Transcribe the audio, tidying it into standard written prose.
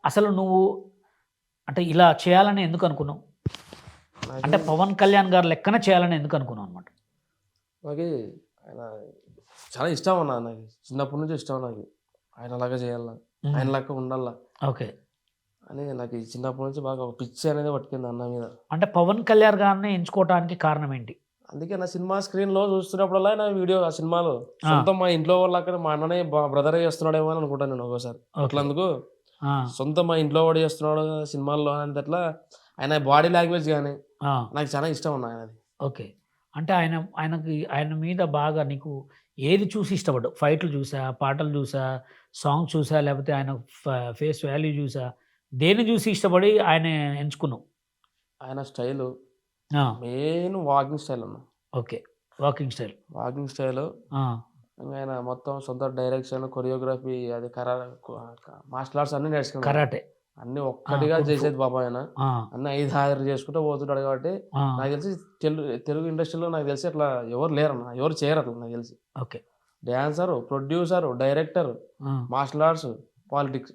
అసలు నువ్వు అంటే ఇలా చేయాలని ఎందుకు అనుకున్నావు? నాకు అంటే 'పవన్ కళ్యాణ్' గారి లెక్కన చేయాలని ఎందుకు అనుకున్నావు అనమాట? నాకి ఆయన చాలా ఇష్టం అన్న నాకు. చిన్నప్పటి నుంచి ఇష్టం నాకు. ఆయనలాగా చేయాల, హ్మ్. ఆయనలాగా ఉండాల ఓకే. అని నాకు ఈ చిన్నప్పటి నుంచి బాగా ఒక పిచ్చి అనేది పట్టుకుంది అన్న మీద. అంటే 'పవన్ కళ్యాణ్' గారిని ఎంచుకోవటానికి కారణం ఏంటి? అందుకే నా సినిమా స్క్రీన్‌లో చూస్తున్నప్పుడల్లా నా వీడియో ఆ సినిమాలో ఆ! సొంతం మా ఇంట్లో వాళ్ళక్కడ మా అన్ననే బ్రదరే చేస్తున్నాడేమో అని అనుకుంటాను నేను ఒక్కోసారి. ఓకే. అట్లందుకు ఆ! సొంతం మా ఇంట్లో వాడు చేస్తున్నాడు సినిమాల్లో అనేటట్లా ఆయన బాడీ లాంగ్వేజ్ గాని ఆ! నాకు చాలా ఇష్టం అన్న ఆయనది. ఓకే. అంటే ఆయన మీద బాగా నీకు ఏది చూసి ఇష్టపడ్డావు? ఫైట్‌లు చూసా? పాటలు చూసా? సాంగ్స్ చూసా? లేకపోతే ఆయన ఫ ఫేస్ వాల్యూ చూసా? దేన్ని చూసి ఇష్టపడి ఆయన ఎంచుకున్నావు? ఆయన స్టైలు ఆ! మెయిన్ వాకింగ్ స్టైల్ అన్న. Okay. Walking style. Walking style ఆ! ఇంగ ఆయన మొత్తం సొంత డైరెక్షన్, కొరియోగ్రఫీ అది మార్షల్ ఆర్ట్స్ అన్నీ నేర్చుకున్నాడు. కరాటే. అన్నీ ఆ! ఒక్కటిగా కుంగ్ ఫు. చేసేది పాపం ఆయన. ఆ! అన్నీ 5, 6 చేసుకుంటూ పోతుంటాడు కాబట్టి ఆ! నాకు తెలిసి తెలుగు ఇండస్ట్రీలో నాకు తెలిసి అట్లా ఎవరు లేరన్న. ఎవరు చేయరు అట్లా నాకు తెలిసి. ఓకే. డాన్సరు, ప్రొడ్యూసరు, డైరెక్టర్, ఆ! Martial arts, politics